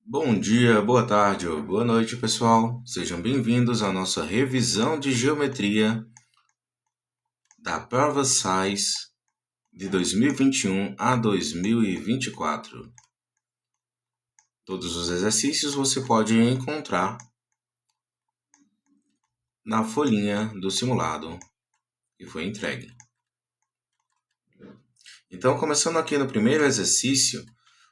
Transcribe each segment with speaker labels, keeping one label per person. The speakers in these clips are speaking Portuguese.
Speaker 1: Bom dia, boa tarde ou boa noite, pessoal. Sejam bem-vindos à nossa revisão de geometria da prova SAIS de 2021 a 2024. Todos os exercícios você pode encontrar na folhinha do simulado que foi entregue. Então, começando aqui no primeiro exercício,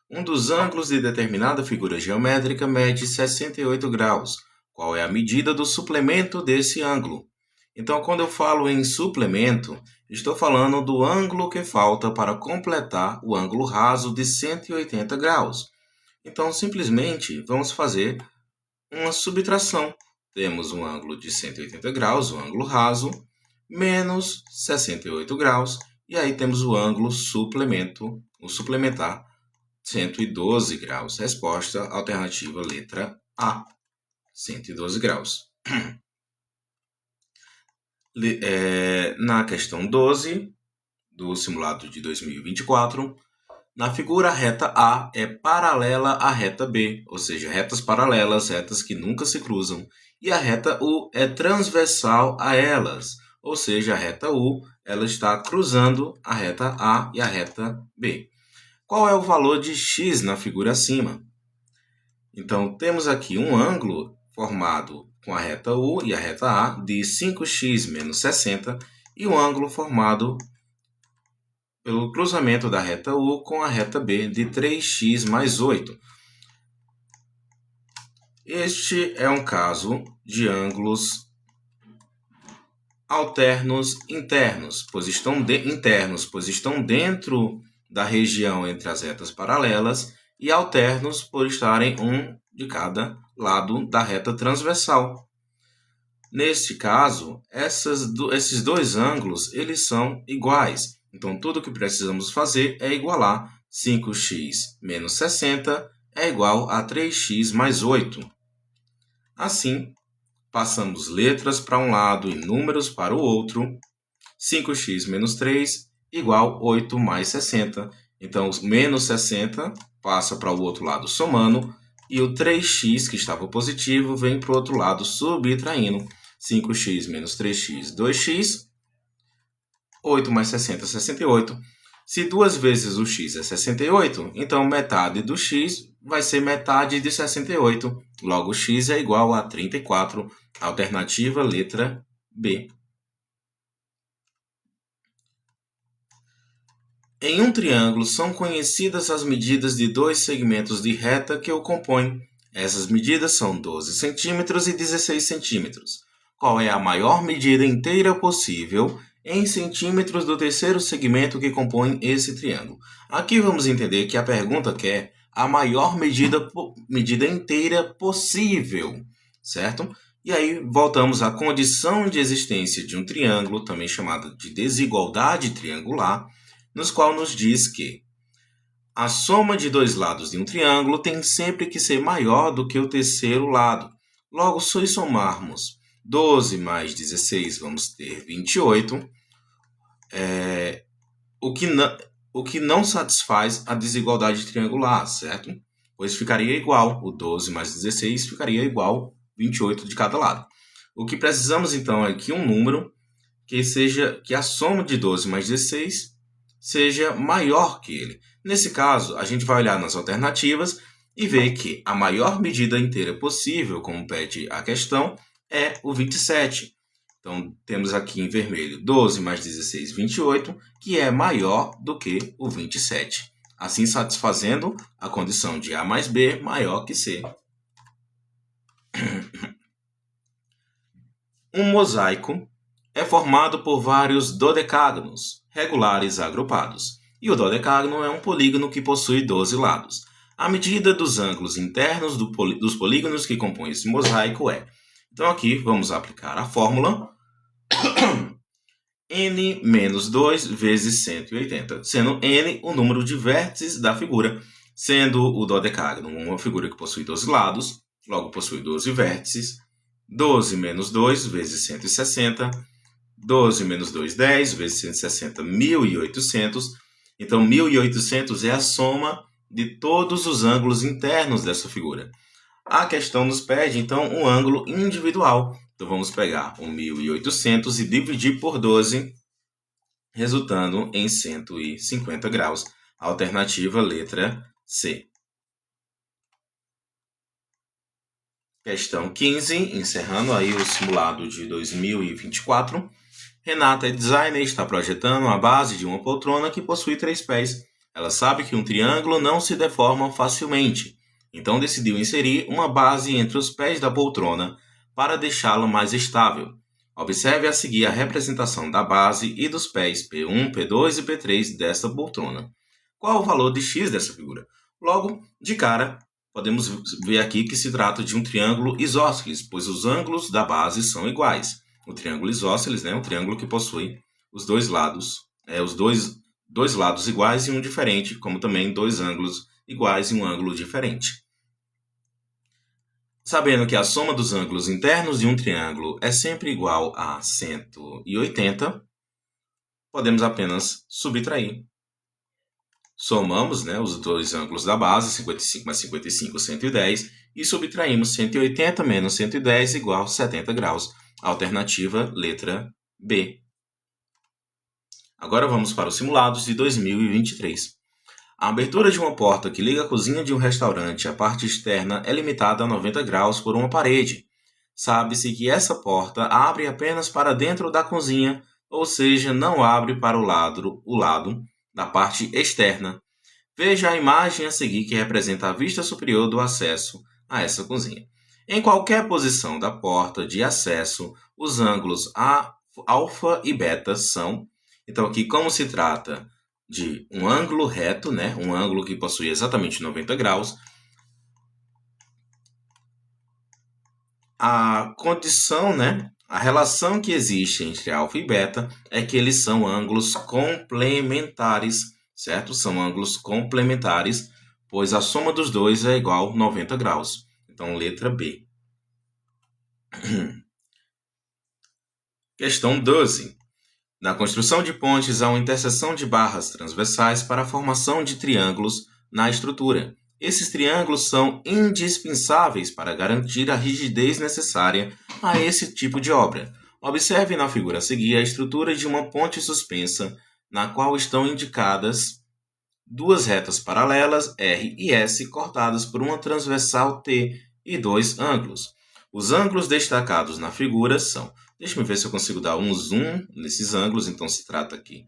Speaker 1: um dos ângulos de determinada figura geométrica mede 68 graus. Qual é a medida do suplemento desse ângulo? Então, quando eu falo em suplemento, estou falando do ângulo que falta para completar o ângulo raso de 180 graus. Então, simplesmente, vamos fazer uma subtração. Temos um ângulo de 180 graus, o ângulo raso, menos 68 graus, e aí temos o ângulo suplementar, 112 graus. Resposta alternativa letra A, 112 graus. Na questão 12 do simulado de 2024, na figura a reta A é paralela à reta B, ou seja, retas paralelas, retas que nunca se cruzam, e a reta U é transversal a elas, ou seja, a reta U ela está cruzando a reta A e a reta B. Qual é o valor de x na figura acima? Então, temos aqui um ângulo formado com a reta U e a reta A de 5x menos 60 e um ângulo formado pelo cruzamento da reta U com a reta B de 3x mais 8. Este é um caso de ângulos alternos internos, pois estão dentro da região entre as retas paralelas, e alternos por estarem um de cada lado da reta transversal. Neste caso, esses dois ângulos eles são iguais. Então, tudo que precisamos fazer é igualar 5x menos 60 é igual a 3x mais 8. Assim, passamos letras para um lado e números para o outro. 5x menos 3 igual 8 mais 60. Então, menos 60 passa para o outro lado somando. E o 3x, que estava positivo, vem para o outro lado subtraindo. 5x menos 3x, 2x. 8 mais 60, 68. Se 2 vezes o x é 68, então metade do x vai ser metade de 68. Logo, x é igual a 34. Alternativa, letra B. Em um triângulo, são conhecidas as medidas de dois segmentos de reta que o compõem. Essas medidas são 12 centímetros e 16 centímetros. Qual é a maior medida inteira possível em centímetros do terceiro segmento que compõe esse triângulo? Aqui vamos entender que a pergunta quer a maior medida inteira possível, certo? E aí voltamos à condição de existência de um triângulo, também chamada de desigualdade triangular, nos qual nos diz que a soma de dois lados de um triângulo tem sempre que ser maior do que o terceiro lado. Logo, se somarmos 12 mais 16, vamos ter 28, o que não satisfaz a desigualdade triangular, certo? Pois ficaria igual, o 12 mais 16 ficaria igual 28 de cada lado. O que precisamos, então, é que um número que a soma de 12 mais 16 seja maior que ele. Nesse caso, a gente vai olhar nas alternativas e ver que a maior medida inteira possível, como pede a questão, é o 27. Então, temos aqui em vermelho 12 mais 16, 28, que é maior do que o 27. Assim, satisfazendo a condição de A mais B maior que C. Um mosaico é formado por vários dodecágonos regulares agrupados, e o dodecágono é um polígono que possui 12 lados. A medida dos ângulos internos dos polígonos que compõem esse mosaico é... Então aqui vamos aplicar a fórmula n menos 2 vezes 180, sendo n o número de vértices da figura, sendo o dodecágono uma figura que possui 12 lados, logo possui 12 vértices. 12 menos 2 vezes 160, 12 menos 2, 10 vezes 160, 1.800. Então, 1.800 é a soma de todos os ângulos internos dessa figura. A questão nos pede, então, um ângulo individual. Então, vamos pegar o 1.800 e dividir por 12, resultando em 150 graus. Alternativa, letra C. Questão 15, encerrando aí o simulado de 2024. Renata é designer e está projetando a base de uma poltrona que possui 3 pés. Ela sabe que um triângulo não se deforma facilmente, então decidiu inserir uma base entre os pés da poltrona para deixá-la mais estável. Observe a seguir a representação da base e dos pés P1, P2 e P3 desta poltrona. Qual o valor de x dessa figura? Logo, de cara, podemos ver aqui que se trata de um triângulo isósceles, pois os ângulos da base são iguais. O triângulo isósceles, né, é um triângulo que possui os dois lados, dois lados iguais e um diferente, como também dois ângulos iguais e um ângulo diferente. Sabendo que a soma dos ângulos internos de um triângulo é sempre igual a 180, podemos apenas subtrair. Somamos, né, os dois ângulos da base, 55 mais 55, 110, e subtraímos 180 menos 110 igual a 70 graus. Alternativa, letra B. Agora vamos para os simulados de 2023. A abertura de uma porta que liga a cozinha de um restaurante à parte externa é limitada a 90 graus por uma parede. Sabe-se que essa porta abre apenas para dentro da cozinha, ou seja, não abre para o lado da parte externa. Veja a imagem a seguir que representa a vista superior do acesso a essa cozinha. Em qualquer posição da porta de acesso, os ângulos alfa e beta são... Então aqui, como se trata de um ângulo reto, né, um ângulo que possui exatamente 90 graus, a condição, né, a relação que existe entre alfa e beta é que eles são ângulos complementares, certo? São ângulos complementares, pois a soma dos dois é igual a 90 graus. Então, letra B. Questão 12. Na construção de pontes, há uma interseção de barras transversais para a formação de triângulos na estrutura. Esses triângulos são indispensáveis para garantir a rigidez necessária a esse tipo de obra. Observe na figura a seguir a estrutura de uma ponte suspensa, na qual estão indicadas duas retas paralelas, R e S, cortadas por uma transversal T e dois ângulos. Os ângulos destacados na figura são... Deixa eu ver se eu consigo dar um zoom nesses ângulos. Então, se trata aqui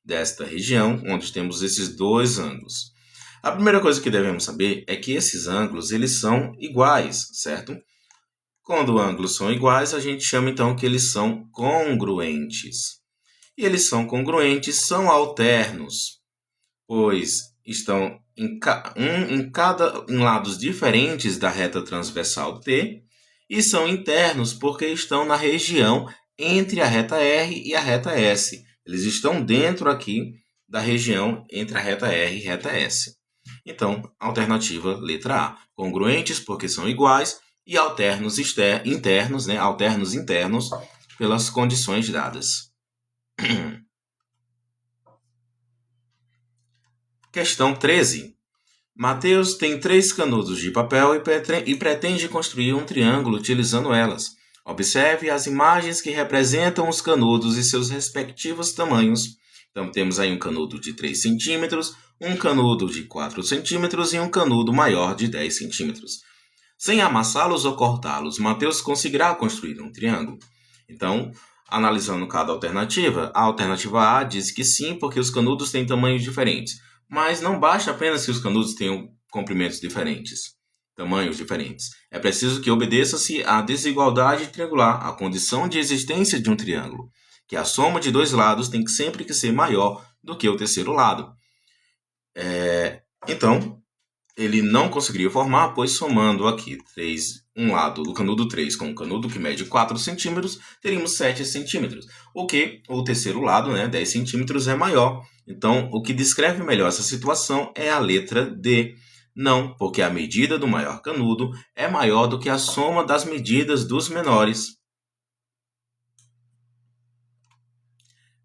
Speaker 1: desta região, onde temos esses dois ângulos. A primeira coisa que devemos saber é que esses ângulos eles são iguais, certo? Quando ângulos são iguais, a gente chama então que eles são congruentes. E eles são congruentes, são alternos, pois estão em lados diferentes da reta transversal T, e são internos porque estão na região entre a reta R e a reta S. Eles estão dentro aqui da região entre a reta R e a reta S. Então, alternativa letra A. Congruentes porque são iguais e alternos internos, né? Alternos internos pelas condições dadas. Questão 13. Mateus tem 3 canudos de papel e pretende construir um triângulo utilizando elas. Observe as imagens que representam os canudos e seus respectivos tamanhos. Então, temos aí um canudo de 3 centímetros, um canudo de 4 centímetros e um canudo maior de 10 centímetros. Sem amassá-los ou cortá-los, Mateus conseguirá construir um triângulo. Então, analisando cada alternativa, a alternativa A diz que sim, porque os canudos têm tamanhos diferentes. Mas não basta apenas que os canudos tenham comprimentos diferentes, tamanhos diferentes. É preciso que obedeça-se à desigualdade triangular, à condição de existência de um triângulo, que a soma de dois lados tem sempre que ser maior do que o terceiro lado. Então, ele não conseguiria formar, pois somando aqui um lado do canudo 3 com o canudo que mede 4 centímetros, teríamos 7 centímetros. O que o terceiro lado, né, 10 centímetros, é maior. Então, o que descreve melhor essa situação é a letra D. Não, porque a medida do maior canudo é maior do que a soma das medidas dos menores.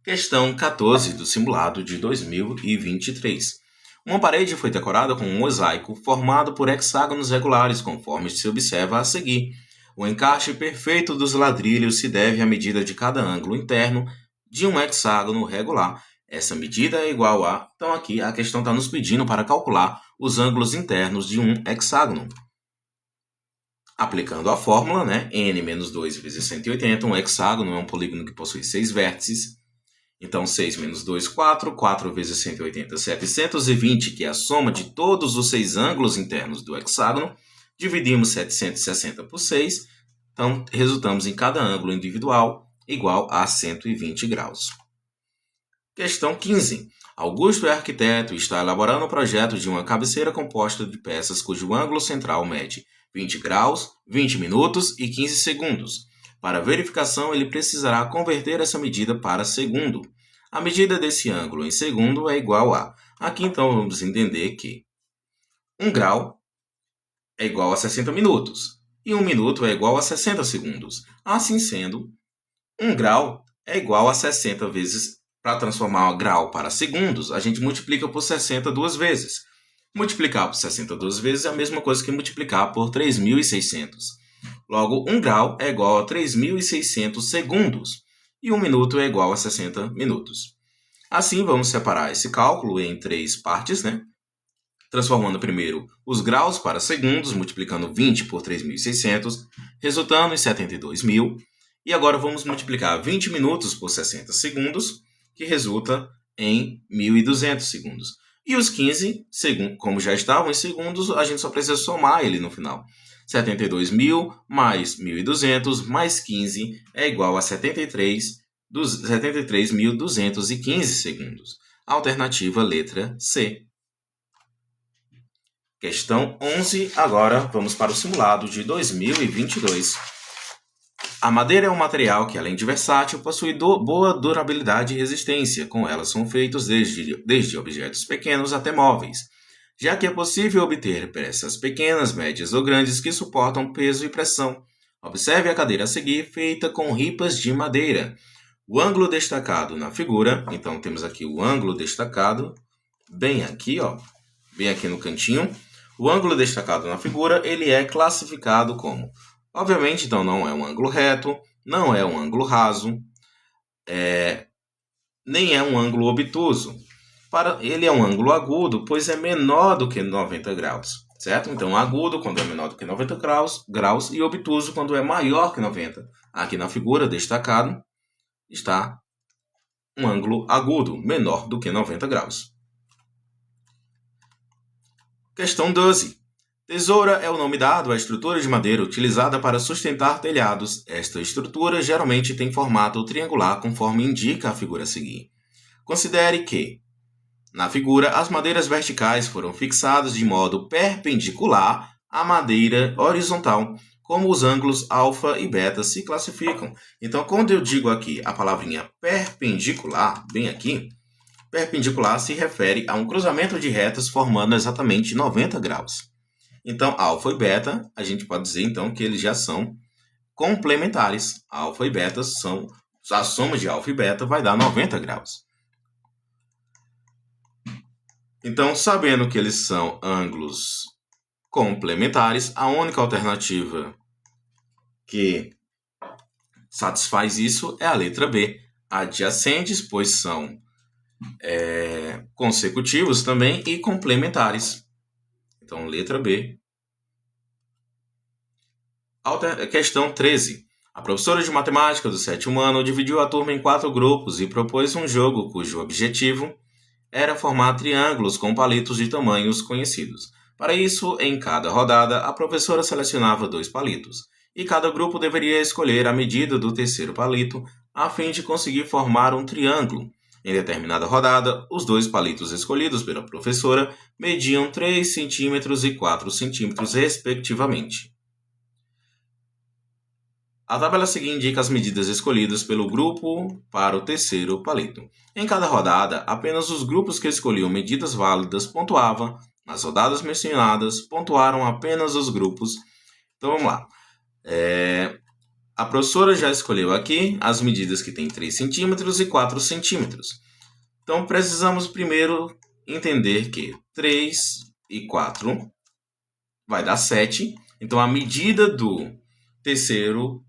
Speaker 1: Questão 14 do simulado de 2023. Uma parede foi decorada com um mosaico formado por hexágonos regulares, conforme se observa a seguir. O encaixe perfeito dos ladrilhos se deve à medida de cada ângulo interno de um hexágono regular. Essa medida é igual a... Então aqui a questão está nos pedindo para calcular os ângulos internos de um hexágono. Aplicando a fórmula, né? N menos 2 vezes 180, um hexágono é um polígono que possui 6 vértices. Então 6 menos 2, 4, 4 vezes 180, 720, que é a soma de todos os 6 ângulos internos do hexágono. Dividimos 760 por 6, então resultamos em cada ângulo individual igual a 120 graus. Questão 15. Augusto é arquiteto e está elaborando o projeto de uma cabeceira composta de peças cujo ângulo central mede 20 graus, 20 minutos e 15 segundos. Para verificação, ele precisará converter essa medida para segundo. A medida desse ângulo em segundo é igual a... Aqui então vamos entender que 1 grau é igual a 60 minutos e 1 minuto é igual a 60 segundos. Assim sendo, 1 grau é igual a 60 vezes... Para transformar o grau para segundos, a gente multiplica por 60 duas vezes. Multiplicar por 60 duas vezes é a mesma coisa que multiplicar por 3.600. Logo, 1 grau é igual a 3.600 segundos e 1 minuto é igual a 60 minutos. Assim, vamos separar esse cálculo em 3 partes, né? Transformando primeiro os graus para segundos, multiplicando 20 por 3.600, resultando em 72.000. E agora vamos multiplicar 20 minutos por 60 segundos, que resulta em 1.200 segundos. E os 15, como já estavam em segundos, a gente só precisa somar ele no final. 72.000 mais 1.200 mais 15 é igual a 73.215 segundos. Alternativa letra C. Questão 11. Agora vamos para o simulado de 2022. A madeira é um material que, além de versátil, possui boa durabilidade e resistência. Com ela são feitos desde objetos pequenos até móveis, já que é possível obter peças pequenas, médias ou grandes que suportam peso e pressão. Observe a cadeira a seguir, feita com ripas de madeira. O ângulo destacado na figura, então temos aqui o ângulo destacado, bem aqui no cantinho. O ângulo destacado na figura, ele é classificado como... Obviamente, então, não é um ângulo reto, não é um ângulo raso, nem é um ângulo obtuso. Ele é um ângulo agudo, pois é menor do que 90 graus, certo? Então, agudo quando é menor do que 90 graus e obtuso quando é maior que 90. Aqui na figura, destacado, está um ângulo agudo, menor do que 90 graus. Questão 12. Tesoura é o nome dado à estrutura de madeira utilizada para sustentar telhados. Esta estrutura geralmente tem formato triangular, conforme indica a figura a seguir. Considere que, na figura, as madeiras verticais foram fixadas de modo perpendicular à madeira horizontal, como os ângulos alfa e beta se classificam. Então, quando eu digo aqui a palavrinha perpendicular, bem aqui, perpendicular se refere a um cruzamento de retas formando exatamente 90 graus. Então, alfa e beta, a gente pode dizer então que eles já são complementares. Alfa e beta são... A soma de alfa e beta vai dar 90 graus. Então, sabendo que eles são ângulos complementares, a única alternativa que satisfaz isso é a letra B. Adjacentes, pois são consecutivos também e complementares. Então, letra B. Questão 13. A professora de matemática do 7º ano dividiu a turma em 4 grupos e propôs um jogo cujo objetivo era formar triângulos com palitos de tamanhos conhecidos. Para isso, em cada rodada, a professora selecionava 2 palitos, e cada grupo deveria escolher a medida do terceiro palito a fim de conseguir formar um triângulo. Em determinada rodada, os 2 palitos escolhidos pela professora mediam 3 centímetros e 4 centímetros, respectivamente. A tabela a seguir indica as medidas escolhidas pelo grupo para o terceiro palito. Em cada rodada, apenas os grupos que escolhiam medidas válidas pontuavam. Nas rodadas mencionadas, pontuaram apenas os grupos. Então vamos lá. A professora já escolheu aqui as medidas que têm 3 centímetros e 4 centímetros. Então, precisamos primeiro entender que 3 e 4 vai dar 7. Então, a medida do terceiro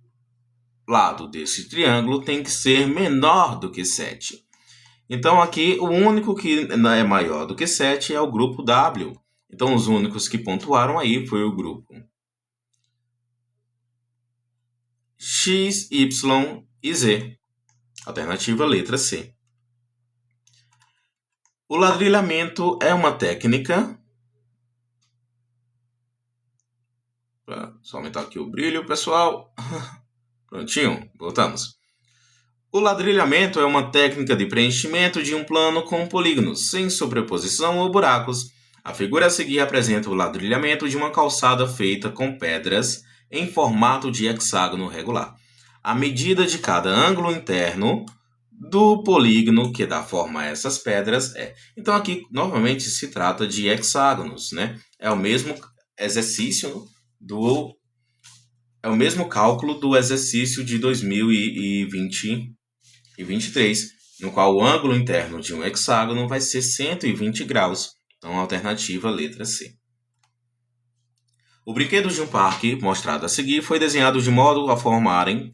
Speaker 1: lado desse triângulo tem que ser menor do que 7. Então, aqui, o único que é maior do que 7 é o grupo W. Então, os únicos que pontuaram aí foi o grupo X, Y e Z. Alternativa letra C. O ladrilhamento é uma técnica... Só aumentar aqui o brilho, pessoal. Prontinho, voltamos. O ladrilhamento é uma técnica de preenchimento de um plano com polígonos, sem sobreposição ou buracos. A figura a seguir apresenta o ladrilhamento de uma calçada feita com pedras em formato de hexágono regular. A medida de cada ângulo interno do polígono que dá forma a essas pedras é... Então, aqui, novamente, se trata de hexágonos, né? É o mesmo exercício é o mesmo cálculo do exercício de 2023, no qual o ângulo interno de um hexágono vai ser 120 graus. Então, a alternativa letra C. O brinquedo de um parque, mostrado a seguir, foi desenhado de modo a formarem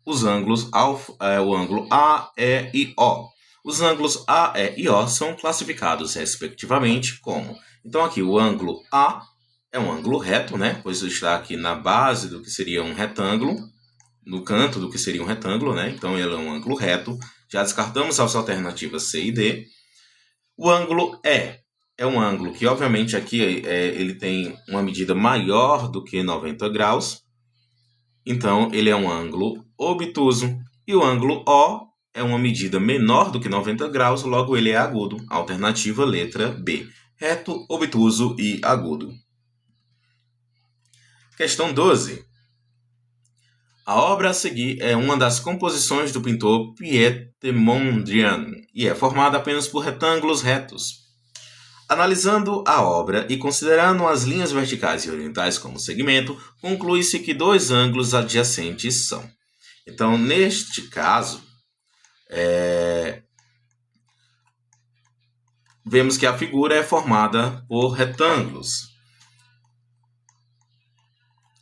Speaker 1: os ângulos, o ângulo A, E e O. Os ângulos A, E e O são classificados, respectivamente, como... Então, aqui, o ângulo A é um ângulo reto, né? Pois está aqui na base do que seria um retângulo, no canto do que seria um retângulo, né? Então, ele é um ângulo reto. Já descartamos as alternativas C e D. O ângulo E é um ângulo que, obviamente, aqui ele tem uma medida maior do que 90 graus. Então, ele é um ângulo obtuso. E o ângulo O é uma medida menor do que 90 graus, logo ele é agudo. Alternativa letra B. Reto, obtuso e agudo. Questão 12. A obra a seguir é uma das composições do pintor Piet Mondrian e é formada apenas por retângulos retos. Analisando a obra e considerando as linhas verticais e horizontais como segmento, conclui-se que dois ângulos adjacentes são. Então, neste caso, vemos que a figura é formada por retângulos.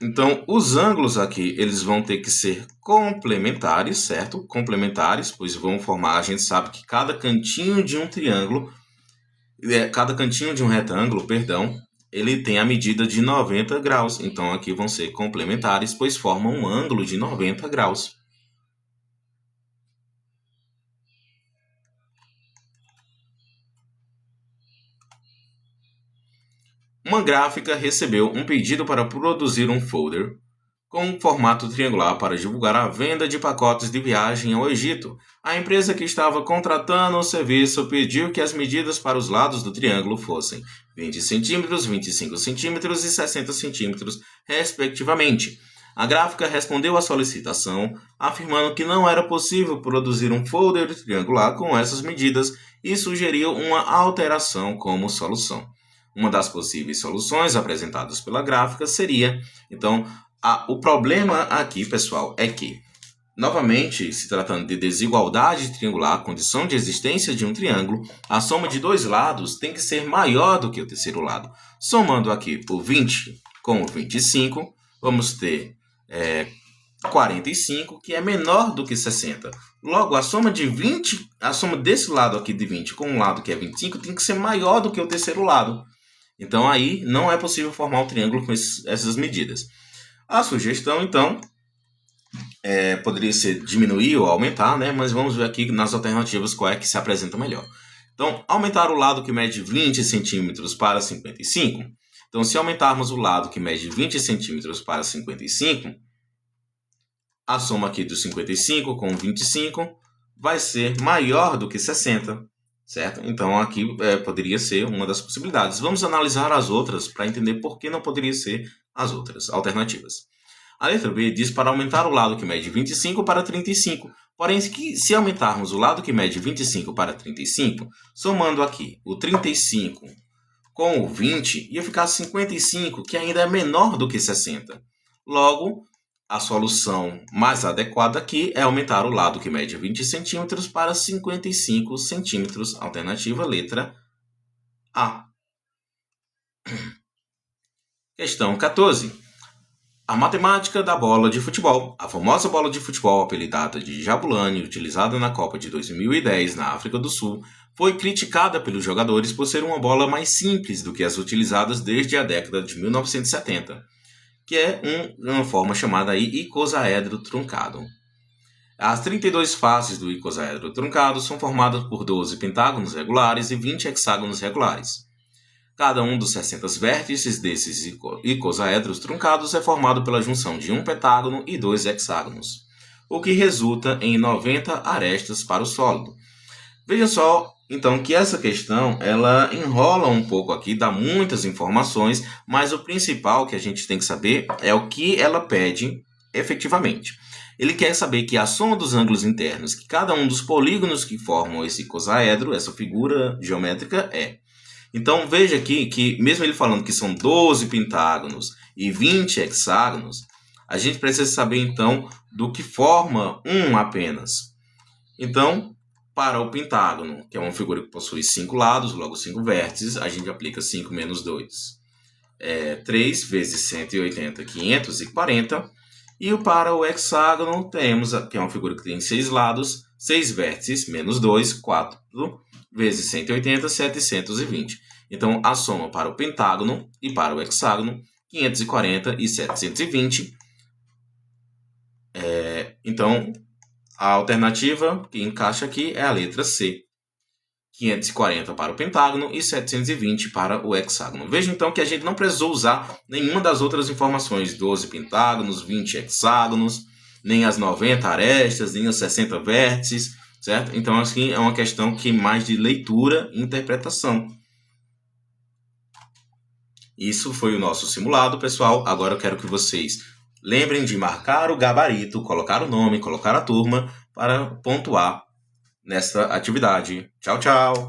Speaker 1: Então, os ângulos aqui, eles vão ter que ser complementares, certo? Complementares, pois vão formar, a gente sabe que cada cantinho de um triângulo, cada cantinho de um retângulo, perdão, ele tem a medida de 90 graus. Então, aqui vão ser complementares, pois formam um ângulo de 90 graus. Uma gráfica recebeu um pedido para produzir um folder com um formato triangular para divulgar a venda de pacotes de viagem ao Egito. A empresa que estava contratando o serviço pediu que as medidas para os lados do triângulo fossem 20 centímetros, 25 centímetros e 60 centímetros, respectivamente. A gráfica respondeu à solicitação, afirmando que não era possível produzir um folder triangular com essas medidas e sugeriu uma alteração como solução. Uma das possíveis soluções apresentadas pela gráfica seria, então, o problema aqui, pessoal, é que, novamente, se tratando de desigualdade triangular, a condição de existência de um triângulo, a soma de dois lados tem que ser maior do que o terceiro lado. Somando aqui o 20 com o 25, vamos ter 45, que é menor do que 60. Logo, a soma desse lado aqui de 20 com o lado que é 25 tem que ser maior do que o terceiro lado. Então, aí não é possível formar um triângulo com essas medidas. A sugestão, então, poderia ser diminuir ou aumentar, né? Mas vamos ver aqui nas alternativas qual é que se apresenta melhor. Então, aumentar o lado que mede 20 centímetros para 55. Então, se aumentarmos o lado que mede 20 centímetros para 55, a soma aqui do 55 com 25 vai ser maior do que 60. Certo? Então, aqui poderia ser uma das possibilidades. Vamos analisar as outras para entender por que não poderia ser as outras alternativas. A letra B diz para aumentar o lado que mede 25 para 35. Porém, se aumentarmos o lado que mede 25 para 35, somando aqui o 35 com o 20, ia ficar 55, que ainda é menor do que 60. Logo, a solução mais adequada aqui é aumentar o lado que mede 20 centímetros para 55 centímetros. Alternativa letra A. Questão 14. A matemática da bola de futebol. A famosa bola de futebol, apelidada de Jabulani, utilizada na Copa de 2010 na África do Sul, foi criticada pelos jogadores por ser uma bola mais simples do que as utilizadas desde a década de 1970, que é uma forma chamada aí icosaedro truncado. As 32 faces do icosaedro truncado são formadas por 12 pentágonos regulares e 20 hexágonos regulares. Cada um dos 60 vértices desses icosaedros truncados é formado pela junção de um pentágono e 2 hexágonos, o que resulta em 90 arestas para o sólido. Veja só, então, que essa questão ela enrola um pouco aqui, dá muitas informações, mas o principal que a gente tem que saber é o que ela pede efetivamente. Ele quer saber que a soma dos ângulos internos que cada um dos polígonos que formam esse icosaedro, essa figura geométrica, é. Então, veja aqui que, mesmo ele falando que são 12 pentágonos e 20 hexágonos, a gente precisa saber, então, do que forma um apenas. Então, para o pentágono, que é uma figura que possui 5 lados, logo 5 vértices, a gente aplica 5 menos 2. 3 vezes 180, 540. E para o hexágono, temos, que é uma figura que tem 6 lados, 6 vértices, menos 2, 4 vezes 180, 720. Então, a soma para o pentágono e para o hexágono, 540 e 720. Então, a alternativa que encaixa aqui é a letra C. 540 para o pentágono e 720 para o hexágono. Veja então que a gente não precisou usar nenhuma das outras informações, 12 pentágonos, 20 hexágonos, nem as 90 arestas, nem os 60 vértices, certo? Então, assim, é uma questão que mais de leitura e interpretação. Isso foi o nosso simulado, pessoal. Agora eu quero que vocês lembrem de marcar o gabarito, colocar o nome, colocar a turma para pontuar nesta atividade. Tchau, tchau!